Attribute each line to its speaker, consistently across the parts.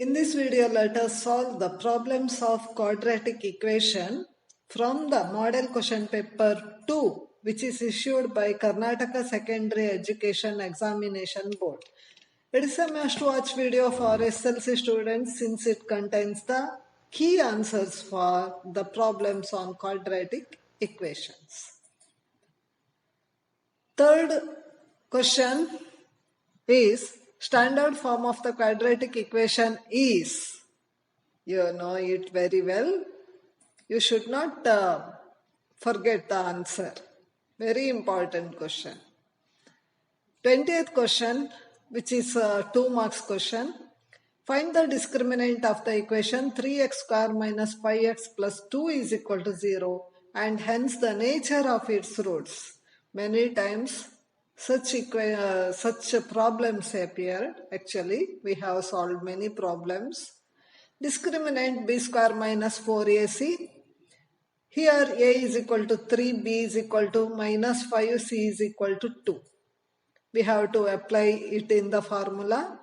Speaker 1: In this video, let us solve the problems of quadratic equation from the model question paper 2, which is issued by Karnataka Secondary Education Examination Board. It is a must-watch video for SLC students since it contains the key answers for the problems on quadratic equations. Third question is standard form of the quadratic equation is, you know it very well. You should not forget the answer. Very important question. 20th question, which is a 2 marks question. Find the discriminant of the equation 3x square minus 5x plus 2 is equal to 0 and hence the nature of its roots. Many times such problems appeared. Actually, we have solved many problems. Discriminant b square minus 4ac. Here a is equal to 3, b is equal to minus 5, c is equal to 2. We have to apply it in the formula.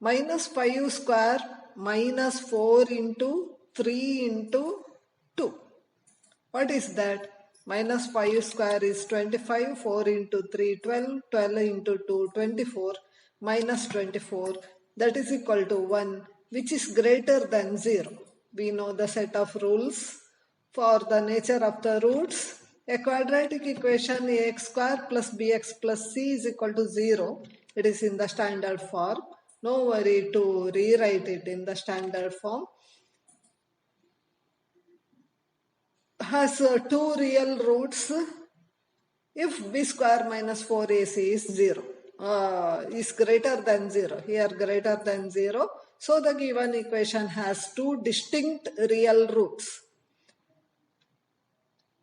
Speaker 1: Minus 5 square minus 4 into 3 into 2. What is that? Minus 5 square is 25, 4 into 3, 12, 12 into 2, 24, minus 24, that is equal to 1, which is greater than 0. We know the set of rules for the nature of the roots. A quadratic equation ax square plus bx plus c is equal to 0. It is in the standard form. No worry to rewrite it in the standard form. Has two real roots if b square minus 4ac is 0, is greater than 0. Here greater than 0. So the given equation has two distinct real roots.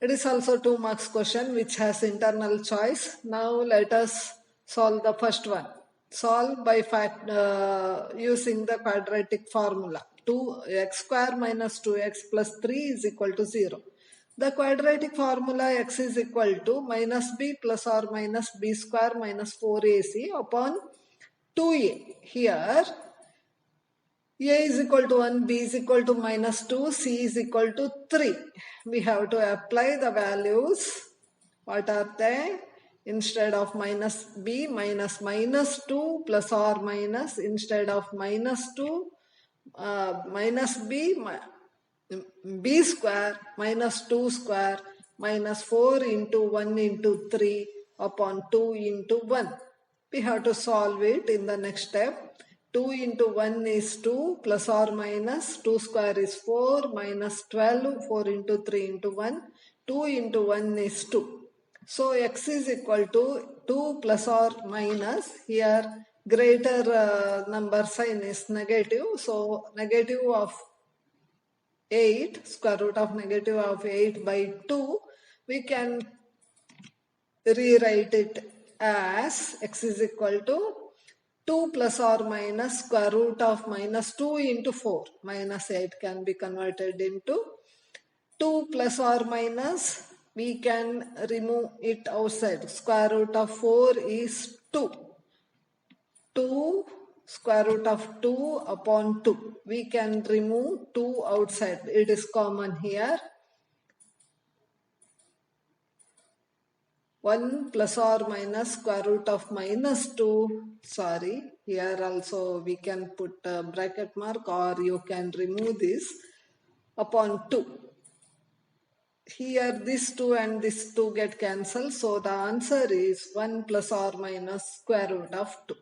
Speaker 1: It is also 2 marks question which has internal choice. Now let us solve the first one. Solve by using the quadratic formula. 2x square minus 2x plus 3 is equal to 0. The quadratic formula x is equal to minus b plus or minus b square minus 4ac upon 2a. Here a is equal to 1, b is equal to minus 2, c is equal to 3. We have to apply the values. What are they? Instead of minus b, minus minus 2 plus or minus, instead of minus 2, minus b, b square minus 2 square minus 4 into 1 into 3 upon 2 into 1. We have to solve it in the next step. 2 into 1 is 2 plus or minus 2 square is 4 minus 12, 4 into 3 into 1, 2 into 1 is 2. So x is equal to 2 plus or minus, here greater number sign is negative, so negative of 8, square root of negative of 8 by 2, we can rewrite it as x is equal to 2 plus or minus square root of minus 2 into 4. Minus 8 can be converted into 2 plus or minus. We can remove it outside. Square root of 4 is 2. 2 square root of 2 upon 2. We can remove 2 outside. It is common here. 1 plus or minus square root of minus 2. Sorry, here also we can put a bracket mark or you can remove this upon 2. Here this 2 and this 2 get cancelled. So the answer is 1 plus or minus square root of 2.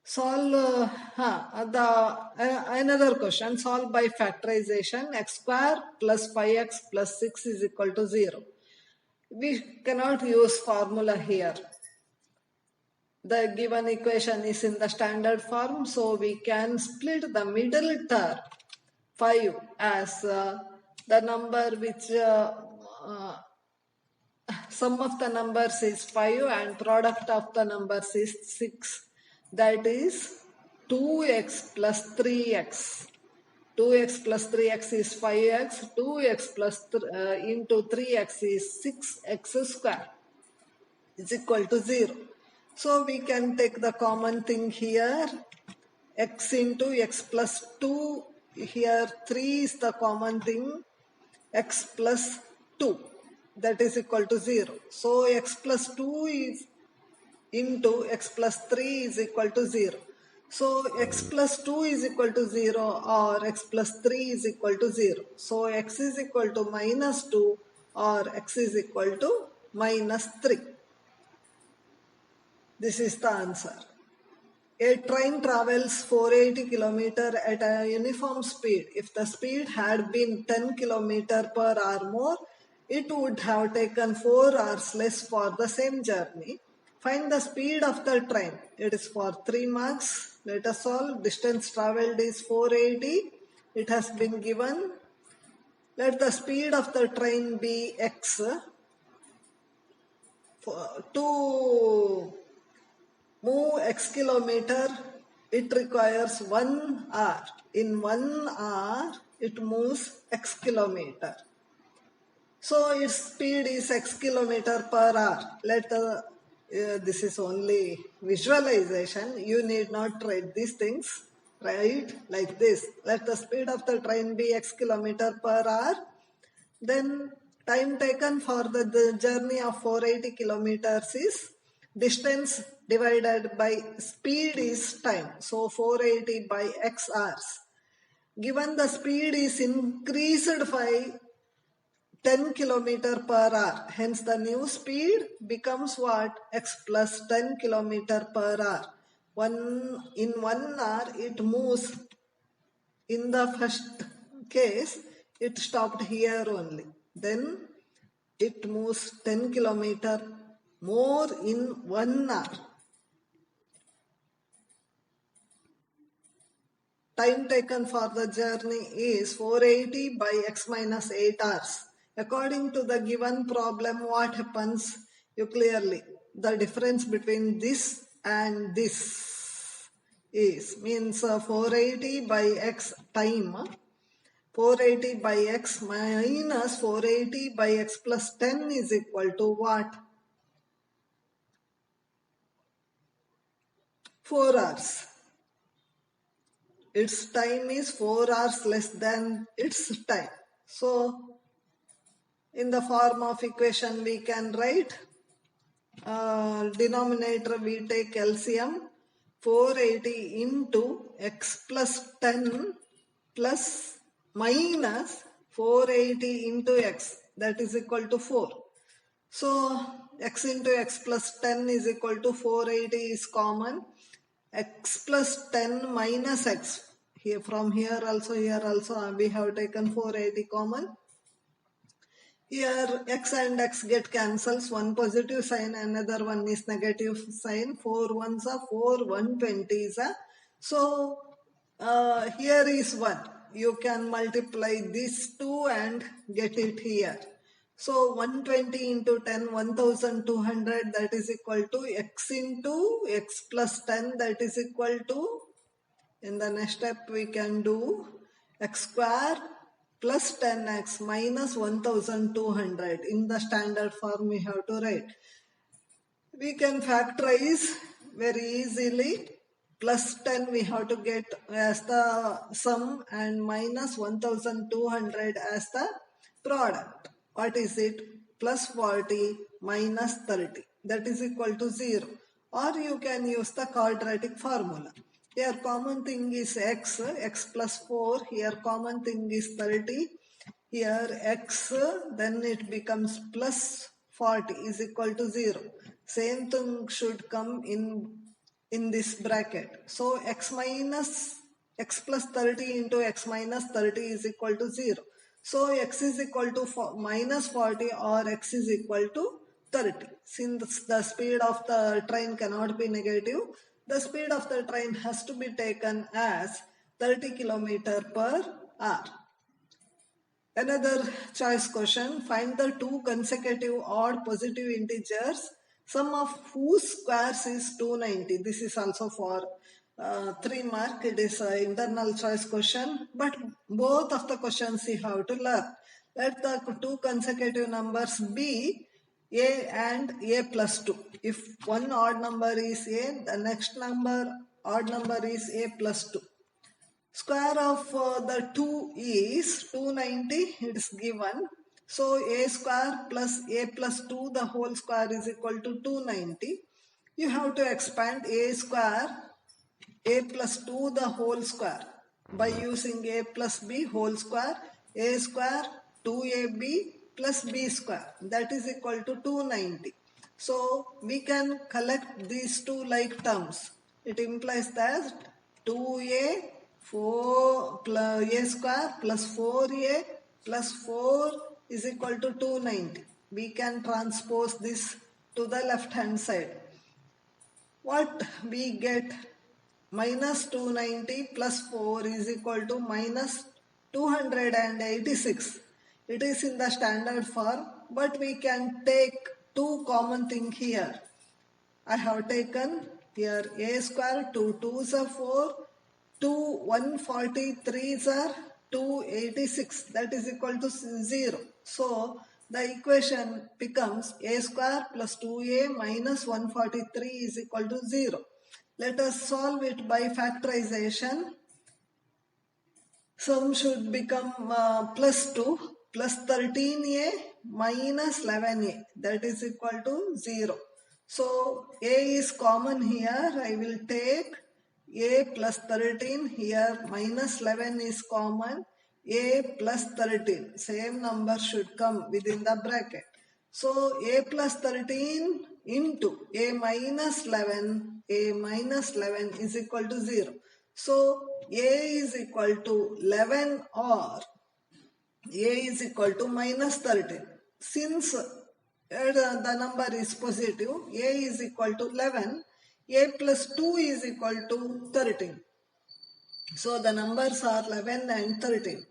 Speaker 1: Solve another question. Solve by factorization. X square plus 5x plus 6 is equal to 0. We cannot use formula here. The given equation is in the standard form, so we can split the middle term 5 as the number which sum of the numbers is 5 and product of the numbers is 6. That is 2x plus 3x. 2x plus 3x is 5x. 2x plus into 3x is 6x square is equal to 0. So we can take the common thing here. x into x plus 2. Here 3 is the common thing. X plus 2, that is equal to 0. So x plus 2 is into x plus 3 is equal to 0. So x plus 2 is equal to 0 or x plus 3 is equal to 0. So x is equal to minus 2 or x is equal to minus 3. This is the answer. A train travels 480 km at a uniform speed. If the speed had been 10 km per hour more, it would have taken 4 hours less for the same journey. Find the speed of the train. It is for 3 marks. Let us solve. Distance travelled is 480. It has been given. Let the speed of the train be x. To move x kilometer, it requires 1 hour. In 1 hour, it moves x kilometer. So its speed is x kilometer per hour. This is only visualization. You need not write these things. Right? Like this. Let the speed of the train be x kilometer per hour. Then time taken for the journey of 480 kilometers is distance divided by speed is time. So 480 by x hours. Given the speed is increased by 10 kilometer per hour. Hence the new speed becomes what? X plus 10 kilometer per hour. In 1 hour it moves. In the first case, it stopped here only. Then it moves 10 kilometer more in 1 hour. Time taken for the journey is 480 by x minus 8 hours. According to the given problem, what happens? You clearly, the difference between this and this means 480 by x time. 480 by x minus 480 by x plus 10 is equal to what? 4 hours. Its time is 4 hours less than its time. So, in the form of equation we can write, denominator we take LCM, 480 into x plus 10 plus minus 480 into x, that is equal to 4. So x into x plus 10 is equal to 480 is common. X plus 10 minus x. Here from here also we have taken 480 common. Here x and x get cancels. One positive sign, another one is negative sign. 4 ones are 4, 120s are. So here is 1. You can multiply these two and get it here. So 120 into 10, 1200, that is equal to x into x plus 10, that is equal to, in the next step we can do x square plus 10x minus 1200. In the standard form we have to write. We can factorize very easily. Plus 10 we have to get as the sum and minus 1200 as the product. What is it? Plus 40 minus 30. That is equal to 0. Or you can use the quadratic formula. Here common thing is x plus 4. Here common thing is 30. Here x, then it becomes plus 40 is equal to 0. Same thing should come in this bracket. So x plus 30 into x minus 30 is equal to 0. So x is equal to minus 40 or x is equal to 30. Since the speed of the train cannot be negative, the speed of the train has to be taken as 30 km per hour. Another choice question. Find the two consecutive odd positive integers, sum of whose squares is 290. This is also for 3 mark. It is an internal choice question. But both of the questions you have to learn. Let the two consecutive numbers be a and a plus 2. If one odd number is a, the next number odd number is a plus 2. Square of the 2 is 290, it is given. So a square plus a plus 2 the whole square is equal to 290. You have to expand a square a plus 2 the whole square by using a plus b whole square, a square 2ab plus b square, that is equal to 290. So we can collect these two like terms. It implies that 2a 4 plus a square plus 4a plus 4 is equal to 290. We can transpose this to the left hand side. What we get? Minus 290 plus 4 is equal to minus 286. It is in the standard form, but we can take two common things here. I have taken here a square, 2 2s are 4, 2 143s are 286, that is equal to 0. So the equation becomes a square plus 2a minus 143 is equal to 0. Let us solve it by factorization. Sum should become plus 2 plus 13a minus 11a, that is equal to 0. So a is common here. I will take a plus 13 here, minus 11 is common, a plus 13. Same number should come within the bracket. So a plus 13 into a minus 11 is equal to 0. So a is equal to 11 or a is equal to minus 13. Since the number is positive, a is equal to 11, a plus 2 is equal to 13. So the numbers are 11 and 13.